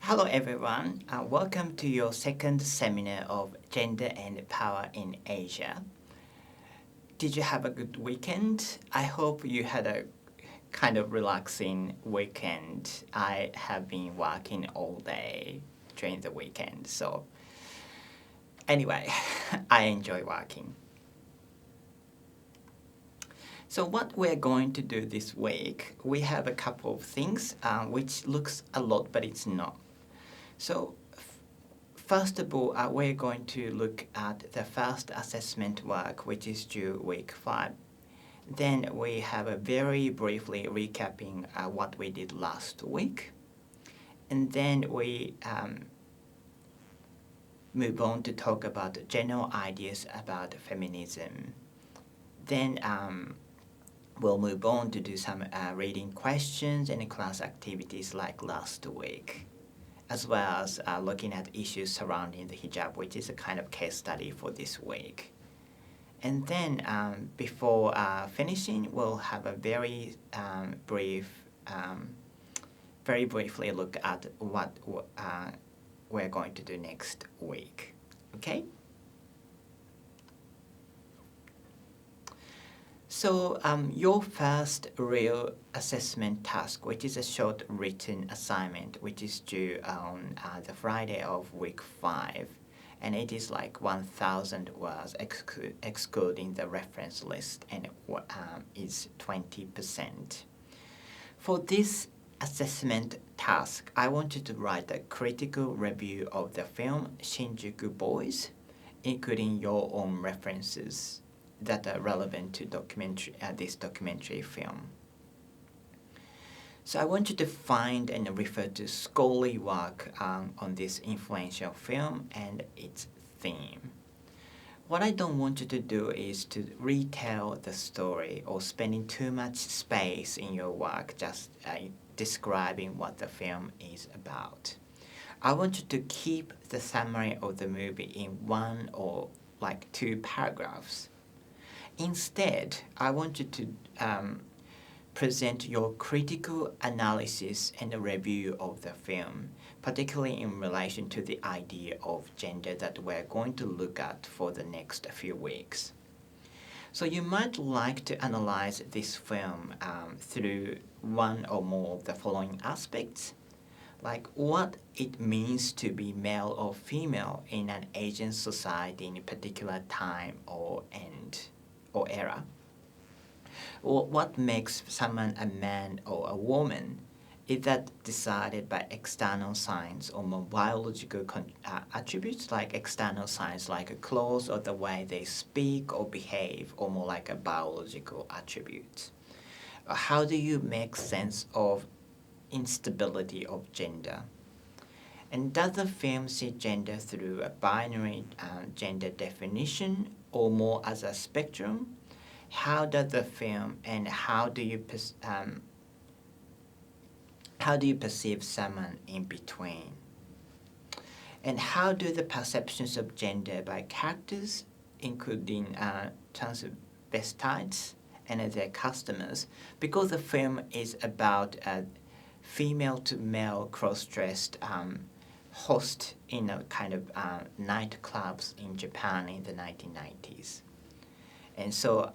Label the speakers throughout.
Speaker 1: Hello everyone, welcome to your second seminar of Gender and Power in Asia. Did you have a good weekend? I hope you had a kind of relaxing weekend. I have been working all day during the weekend, so anyway, I enjoy working. So what we're going to do this week, we have a couple of things which looks a lot but it's not. So first of all, we're going to look at the first assessment work, which is due week 5. Then we have a very briefly recapping what we did last week. And then we move on to talk about general ideas about feminism. Then we'll move on to do some reading questions and class activities like last week, as well as looking at issues surrounding the hijab, which is a kind of case study for this week. And then before finishing, we'll have a very briefly look at what we're going to do next week. Okay? So your first real assessment task, which is a short written assignment, which is due on the Friday of week 5, and it is like 1,000 words excluding the reference list, and is 20%. For this assessment task, I want you to write a critical review of the film Shinjuku Boys, including your own references that are relevant to this documentary film. So I want you to find and refer to scholarly work on this influential film and its theme. What I don't want you to do is to retell the story or spending too much space in your work just describing what the film is about. I want you to keep the summary of the movie in 1 or 2 paragraphs. Instead, I want you to present your critical analysis and a review of the film, particularly in relation to the idea of gender that we're going to look at for the next few weeks. So you might like to analyze this film through one or more of the following aspects, like what it means to be male or female in an Asian society in a particular time or era. Or what makes someone a man or a woman? Is that decided by external signs or more biological attributes like external signs like clothes or the way they speak or behave, or more like a biological attribute? How do you make sense of instability of gender? And does the film see gender through a binary gender definition or more as a spectrum? How does the film and how do you perceive someone in between? And how do the perceptions of gender by characters, including transvestites and their customers, because the film is about a female to male cross-dressed host in a kind of nightclubs in Japan in the 1990s. And so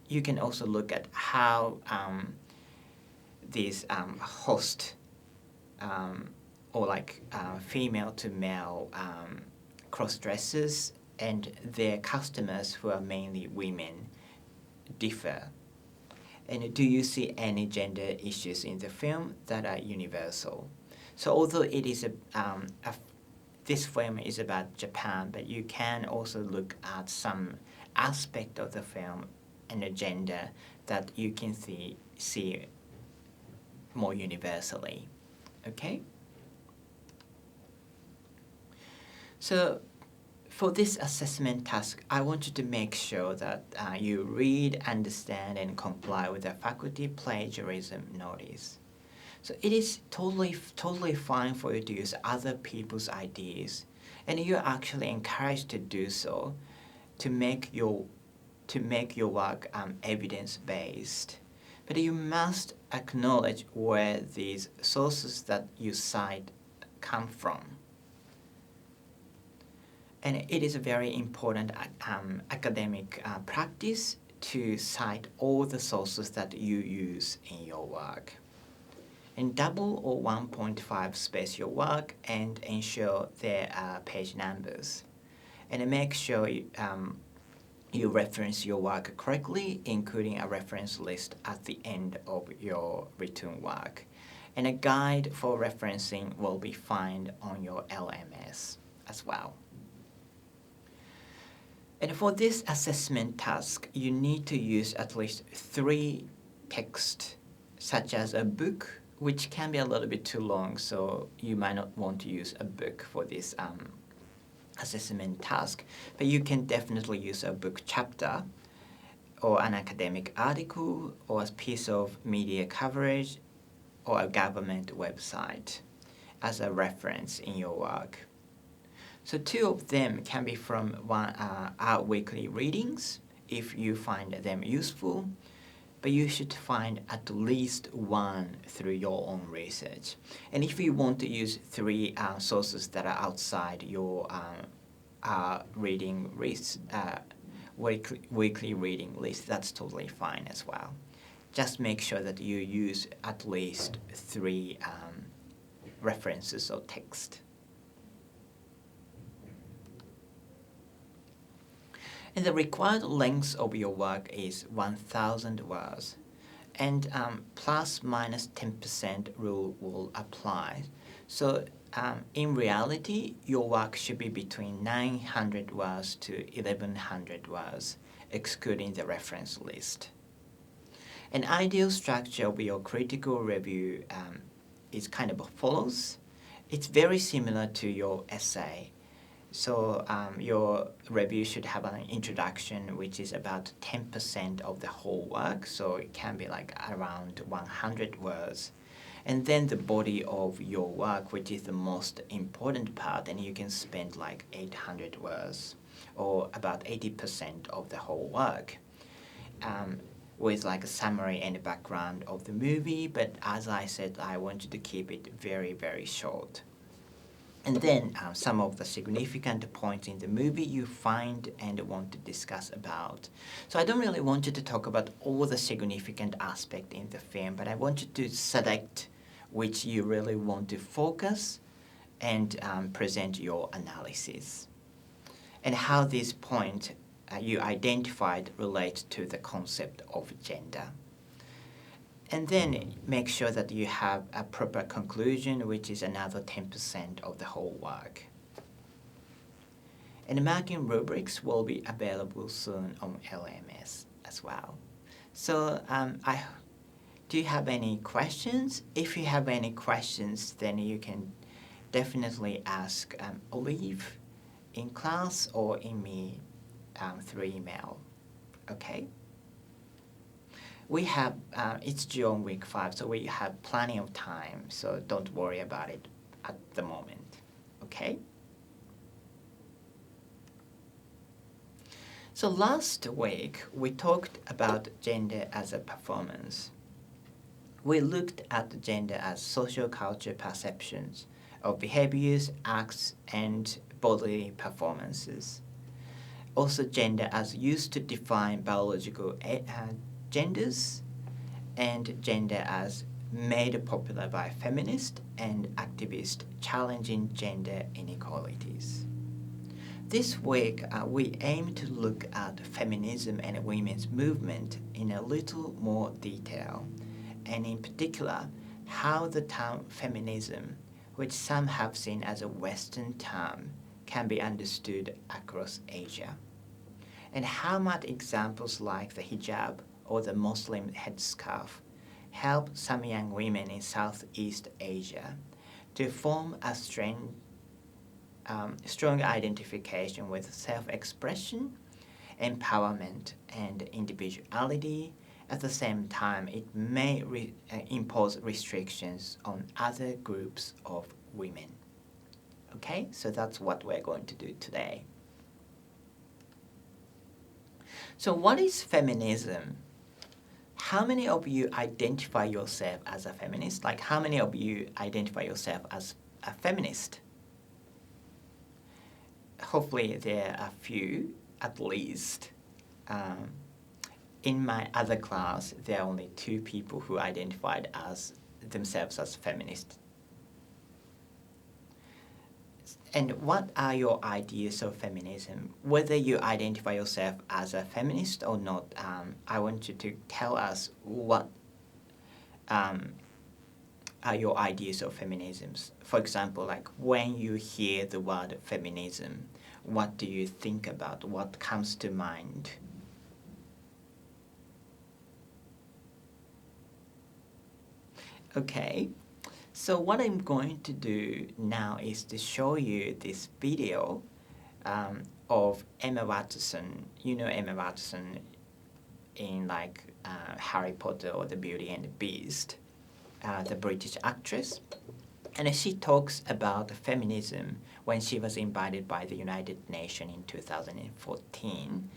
Speaker 1: you can also look at how these host or female to male cross-dressers and their customers, who are mainly women, differ. And do you see any gender issues in the film that are universal? So although it is this film is about Japan, but you can also look at some aspect of the film and the gender that you can see more universally. Okay? So for this assessment task, I want you to make sure that you read, understand, and comply with the faculty plagiarism notice. So it is totally fine for you to use other people's ideas, and you're actually encouraged to do so to make your work evidence-based. But you must acknowledge where these sources that you cite come from. And it is a very important academic practice to cite all the sources that you use in your work. And double or 1.5 space your work and ensure there are page numbers. And make sure you reference your work correctly, including a reference list at the end of your written work. And a guide for referencing will be found on your LMS as well. And for this assessment task, you need to use at least 3 texts, such as a book, which can be a little bit too long, so you might not want to use a book for this assessment task. But you can definitely use a book chapter, or an academic article, or a piece of media coverage, or a government website as a reference in your work. So 2 of them can be from our weekly readings if you find them useful, but you should find at least 1 through your own research. And if you want to use 3 sources that are outside your reading list, weekly reading list, that's totally fine as well. Just make sure that you use at least 3 references or text. And the required length of your work is 1,000 words. And plus minus 10% rule will apply. So in reality, your work should be between 900 words to 1,100 words, excluding the reference list. An ideal structure of your critical review is kind of follows. It's very similar to your essay. So your review should have an introduction, which is about 10% of the whole work. So it can be like around 100 words. And then the body of your work, which is the most important part, and you can spend like 800 words, or about 80% of the whole work, with like a summary and a background of the movie. But as I said, I wanted to keep it very, very short. And then some of the significant points in the movie you find and want to discuss about. So I don't really want you to talk about all the significant aspects in the film, but I want you to select which you really want to focus and present your analysis. And how this point you identified relate to the concept of gender. And then make sure that you have a proper conclusion, which is another 10% of the whole work. And the marking rubrics will be available soon on LMS as well. So do you have any questions? If you have any questions, then you can definitely ask Olive in class or in me through email. Okay? We have, it's due on week 5, so we have plenty of time, so don't worry about it at the moment, okay? So last week, we talked about gender as a performance. We looked at gender as social culture perceptions of behaviors, acts, and bodily performances. Also gender as used to define biological genders, and gender as made popular by feminists and activists challenging gender inequalities. This week, we aim to look at feminism and women's movement in a little more detail, and in particular, how the term feminism, which some have seen as a Western term, can be understood across Asia, and how much examples like the hijab or the Muslim headscarf help some young women in Southeast Asia to form a strong identification with self-expression, empowerment, and individuality. At the same time, it may impose restrictions on other groups of women. Okay, so that's what we're going to do today. So what is feminism? How many of you identify yourself as a feminist? Like, how many of you identify yourself as a feminist. Hopefully there are a few at least. In my other class, there are only 2 people who identified as themselves as feminists. And what are your ideas of feminism? Whether you identify yourself as a feminist or not, I want you to tell us what are your ideas of feminism. For example, like when you hear the word feminism, what do you think about? What comes to mind? Okay, so what I'm going to do now is to show you this video of Emma Watson. You know Emma Watson in like Harry Potter or the Beauty and the Beast, the British actress. And she talks about feminism when she was invited by the United Nations in 2014.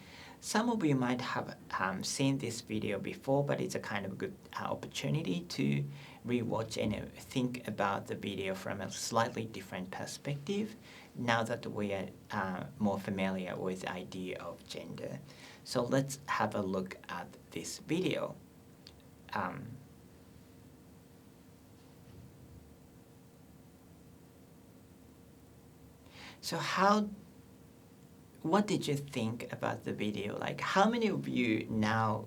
Speaker 1: Some of you might have seen this video before, but it's a kind of good opportunity to rewatch and think about the video from a slightly different perspective now that we are more familiar with the idea of gender. So let's have a look at this video. So what did you think about the video? Like, how many of you now,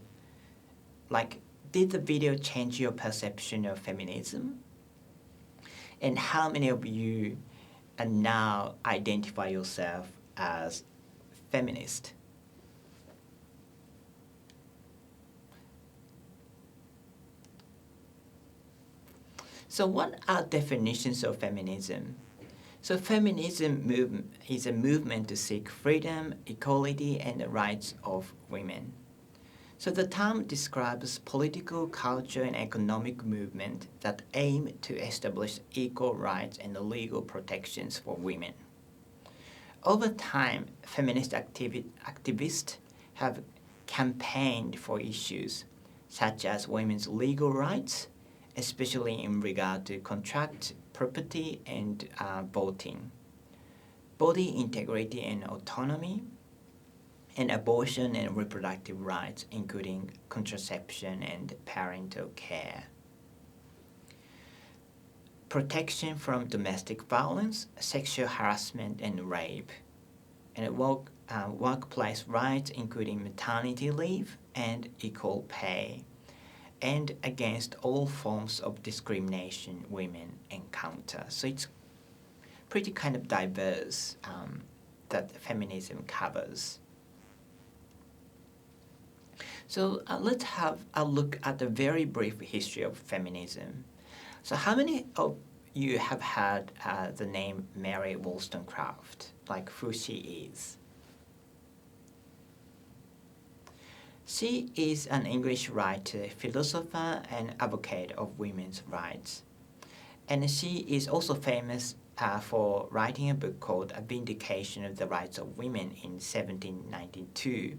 Speaker 1: like, did the video change your perception of feminism? And how many of you now identify yourself as feminist? So what are definitions of feminism? So feminism is a movement to seek freedom, equality, and the rights of women. So the term describes political, cultural, and economic movement that aim to establish equal rights and legal protections for women. Over time, feminist activists have campaigned for issues such as women's legal rights, especially in regard to contract, property, and voting, body integrity and autonomy, and abortion and reproductive rights, including contraception and parental care. Protection from domestic violence, sexual harassment, and rape, and workplace rights, including maternity leave and equal pay, and against all forms of discrimination women encounter. So it's pretty kind of diverse that feminism covers. So let's have a look at a very brief history of feminism. So how many of you have heard the name Mary Wollstonecraft, like who she is? She is an English writer, philosopher, and advocate of women's rights. And she is also famous for writing a book called A Vindication of the Rights of Women in 1792,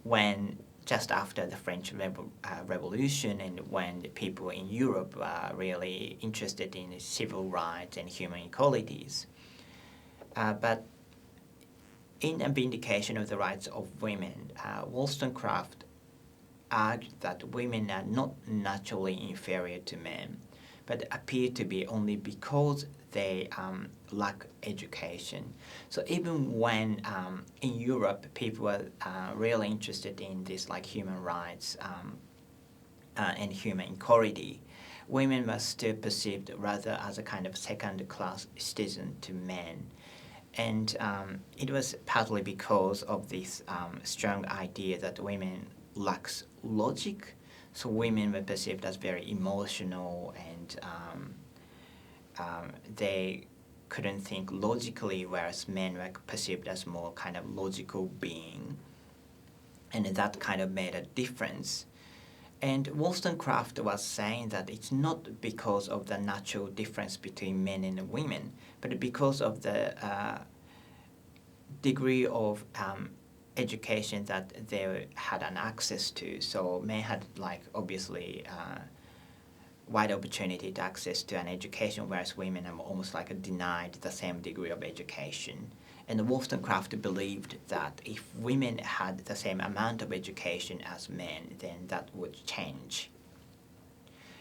Speaker 1: when just after the French Revolution and when the people in Europe were really interested in civil rights and human equalities. But in A Vindication of the Rights of Women, Wollstonecraft argued that women are not naturally inferior to men, but appear to be only because they lack education. So even when in Europe people were really interested in this like human rights and human equality, women were still perceived rather as a kind of second-class citizen to men. And it was partly because of this strong idea that women lacks logic. So women were perceived as very emotional and they couldn't think logically, whereas men were perceived as more kind of logical being. And that kind of made a difference. And Wollstonecraft was saying that it's not because of the natural difference between men and women, but because of the degree of education that they had an access to. So men had like obviously wide opportunity to access to an education, whereas women are almost like denied the same degree of education. And Wollstonecraft believed that if women had the same amount of education as men, then that would change.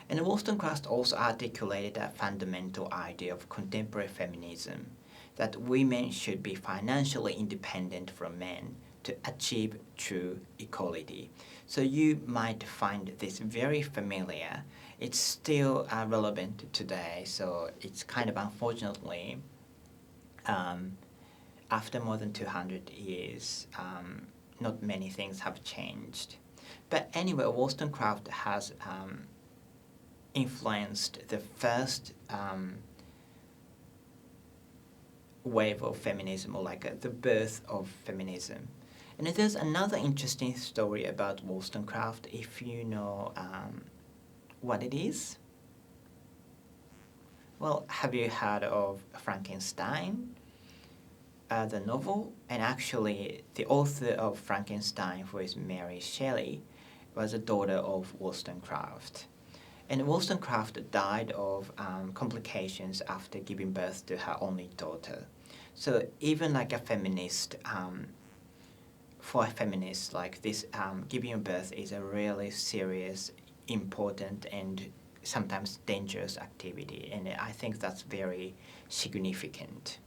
Speaker 1: And Wollstonecraft also articulated a fundamental idea of contemporary feminism, that women should be financially independent from men to achieve true equality. So you might find this very familiar. It's still relevant today, so it's kind of unfortunately, after more than 200 years, not many things have changed. But anyway, Wollstonecraft has influenced the first wave of feminism, or like the birth of feminism. And there's another interesting story about Wollstonecraft, if you know what it is. Well, have you heard of Frankenstein, the novel? And actually, the author of Frankenstein, who is Mary Shelley, was a daughter of Wollstonecraft. And Wollstonecraft died of complications after giving birth to her only daughter. So even like a feminist, for a feminist, like this, giving birth is a really serious, important, and sometimes dangerous activity. And I think that's very significant.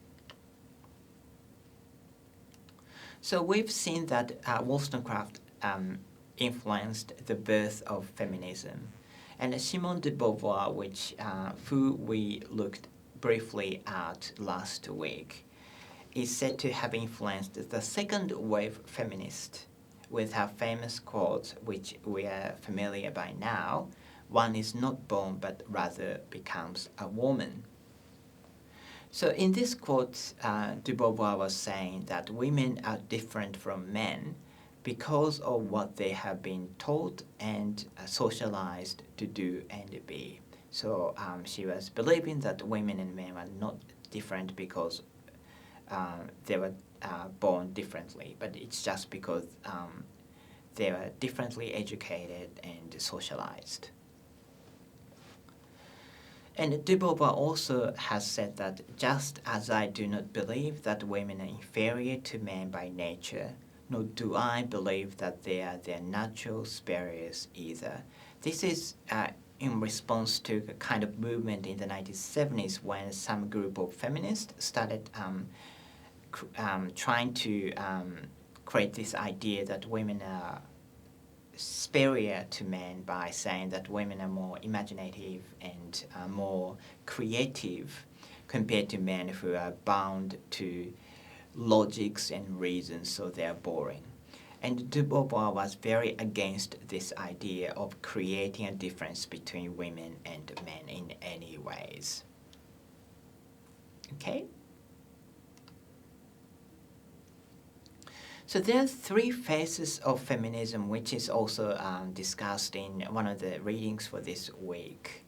Speaker 1: So we've seen that Wollstonecraft influenced the birth of feminism. And Simone de Beauvoir, who we looked briefly at last week, is said to have influenced the second wave feminist with her famous quote, which we are familiar by now: "One is not born but rather becomes a woman." So in this quote, de Beauvoir was saying that women are different from men because of what they have been taught and socialized to do and be. So she was believing that women and men were not different because they were born differently, but it's just because they were differently educated and socialized. And de Beauvoir also has said that just as I do not believe that women are inferior to men by nature, nor do I believe that they are their natural superiors either. This is in response to a kind of movement in the 1970s when some group of feminists started trying to create this idea that women are superior to men by saying that women are more imaginative and more creative compared to men who are bound to logics and reasons, so they are boring. And de Beauvoir was very against this idea of creating a difference between women and men in any ways. Okay? So there are three phases of feminism, which is also discussed in one of the readings for this week.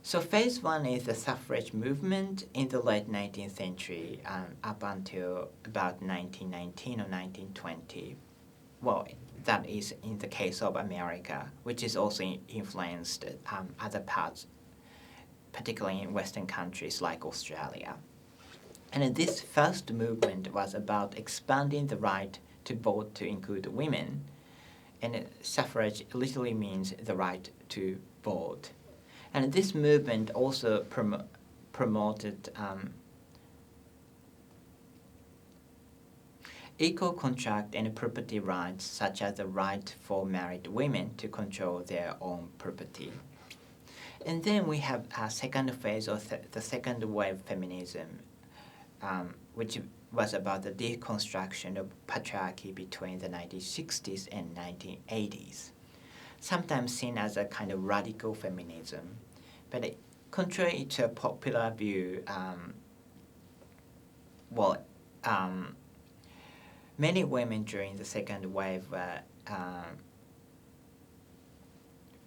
Speaker 1: So phase one is the suffrage movement in the late 19th century up until about 1919 or 1920. Well, that is in the case of America, which is also influenced other parts, particularly in Western countries like Australia. And this first movement was about expanding the right to vote to include women. And suffrage literally means the right to vote. And this movement also promoted equal contract and property rights, such as the right for married women to control their own property. And then we have a second phase, or the second wave feminism, which was about the deconstruction of patriarchy between the 1960s and 1980s, sometimes seen as a kind of radical feminism. But contrary to a popular view, many women during the second wave were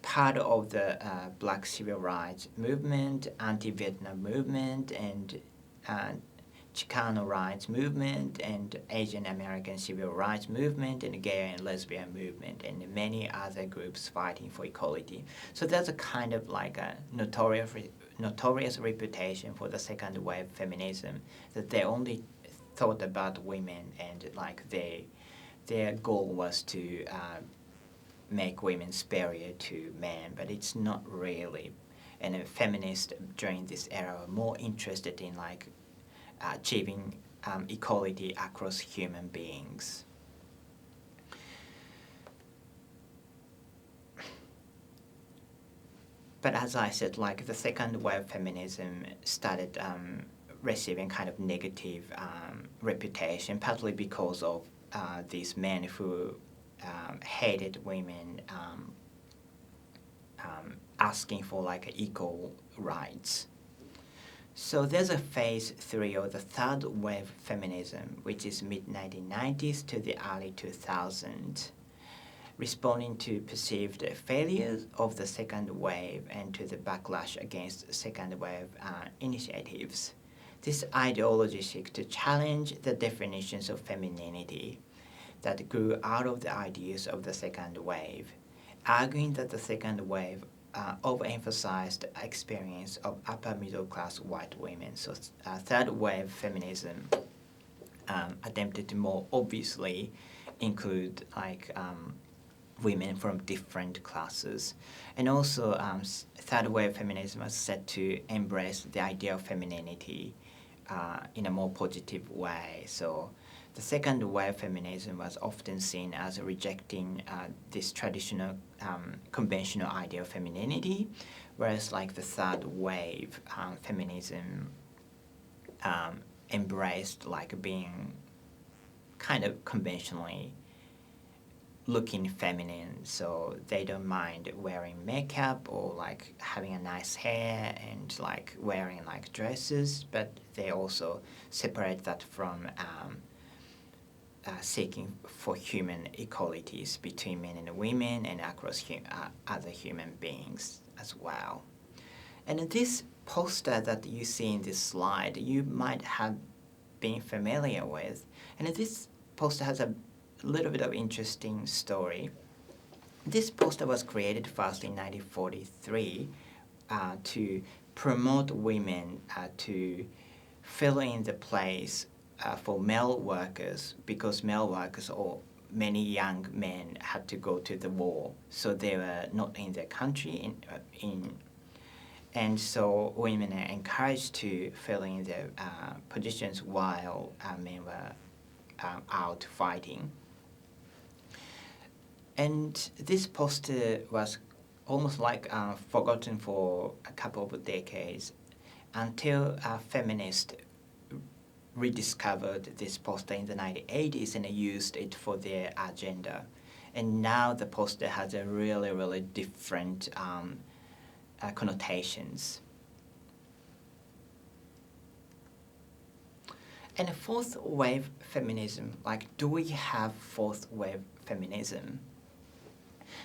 Speaker 1: part of the Black civil rights movement, anti-Vietnam movement, and Chicano rights movement and Asian American civil rights movement and gay and lesbian movement and many other groups fighting for equality. So there's a kind of like a notorious reputation for the second wave feminism that they only thought about women and like their goal was to make women superior to men, but it's not really. And feminists during this era are more interested in like achieving equality across human beings. But as I said, like the second wave feminism started receiving kind of negative reputation, partly because of these men who hated women asking for like equal rights. So there's a phase 3 or the third wave feminism, which is mid-1990s to the early 2000s, responding to perceived failures of the second wave and to the backlash against second wave initiatives. This ideology seeks to challenge the definitions of femininity that grew out of the ideas of the second wave, arguing that the second wave overemphasized experience of upper middle class white women. So third wave feminism attempted to more obviously include like women from different classes. And also third wave feminism was set to embrace the idea of femininity in a more positive way. So the second wave feminism was often seen as rejecting this traditional conventional idea of femininity, whereas like the third wave feminism embraced like being kind of conventionally looking feminine, so they don't mind wearing makeup or like having a nice hair and like wearing like dresses, but they also separate that from seeking for human equalities between men and women and across other human beings as well. And this poster that you see in this slide, you might have been familiar with. And this poster has a little bit of interesting story. This poster was created first in 1943 to promote women to fill in the place for male workers, because male workers or many young men had to go to the war, so they were not in their country. And so women are encouraged to fill in their positions while men were out fighting. And this poster was almost like forgotten for a couple of decades until feminists rediscovered this poster in the 1980s and used it for their agenda. And now the poster has a really, really different connotations. And fourth wave feminism, like, do we have fourth wave feminism?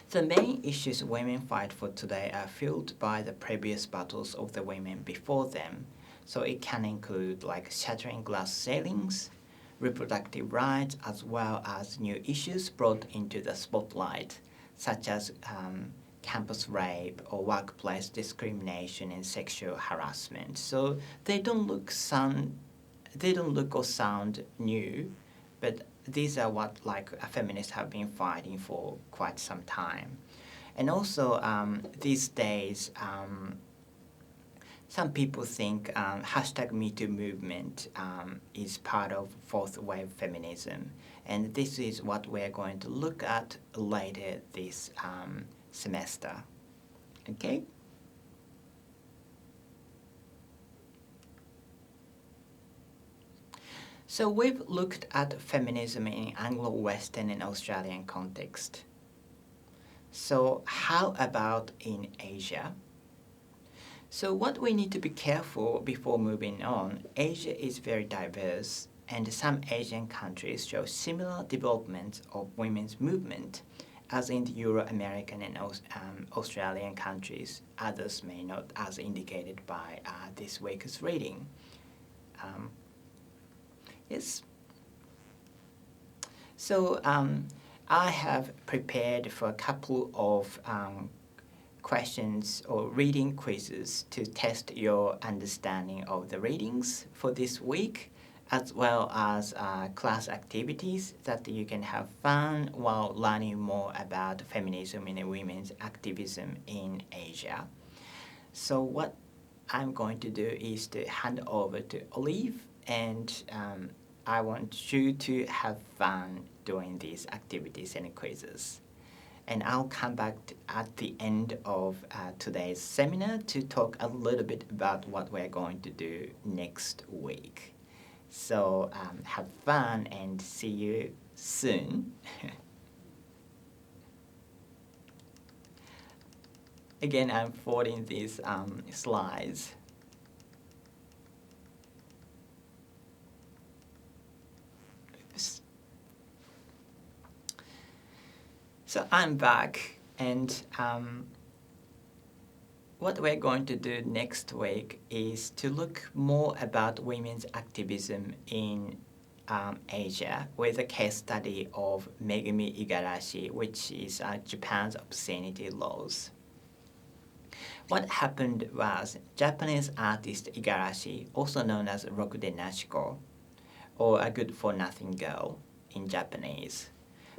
Speaker 1: The main issues women fight for today are fueled by the previous battles of the women before them. So it can include like shattering glass ceilings, reproductive rights, as well as new issues brought into the spotlight, such as campus rape or workplace discrimination and sexual harassment. So they don't look or sound new, but these are what like feminists have been fighting for quite some time. And also these days, some people think hashtag #MeToo movement is part of fourth wave feminism, and this is what we're going to look at later this semester. Okay? So we've looked at feminism in Anglo-Western and Australian context. So how about in Asia? So what we need to be careful before moving on, Asia is very diverse, and some Asian countries show similar development of women's movement as in the Euro-American and Australian countries. Others may not, as indicated by this week's reading. Yes. So I have prepared for a couple of questions or reading quizzes to test your understanding of the readings for this week, as well as class activities that you can have fun while learning more about feminism and women's activism in Asia. So what I'm going to do is to hand over to Olive, and I want you to have fun doing these activities and quizzes. And I'll come back at the end of today's seminar to talk a little bit about what we're going to do next week. So have fun and see you soon. Again, I'm forwarding these slides. Oops. So I'm back, and what we're going to do next week is to look more about women's activism in Asia with a case study of Megumi Igarashi, which is Japan's obscenity laws. What happened was Japanese artist Igarashi, also known as Roku de Nachiko, or a good-for-nothing girl in Japanese,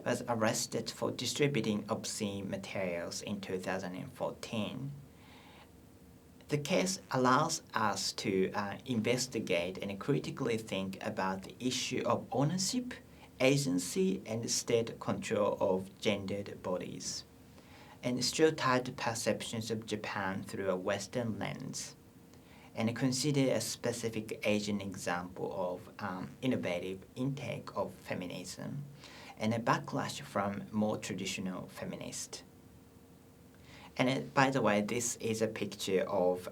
Speaker 1: was arrested for distributing obscene materials in 2014. The case allows us to investigate and critically think about the issue of ownership, agency, and state control of gendered bodies, and stereotyped perceptions of Japan through a Western lens, and consider a specific Asian example of innovative intake of feminism and a backlash from more traditional feminists. And by the way, this is a picture of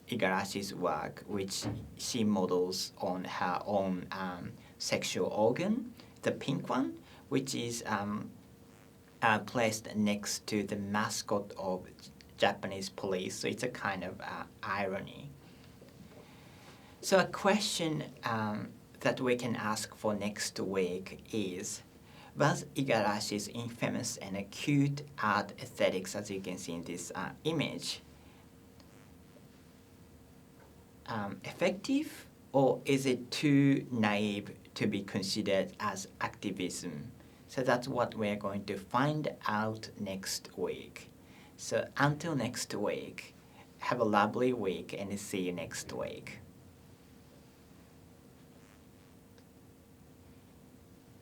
Speaker 1: Igarashi's work, which she models on her own sexual organ, the pink one, which is placed next to the mascot of Japanese police. So it's a kind of irony. So a question that we can ask for next week is, was Igarashi's infamous and acute art aesthetics, as you can see in this image, effective, or is it too naive to be considered as activism? So that's what we're going to find out next week. So until next week, have a lovely week and see you next week.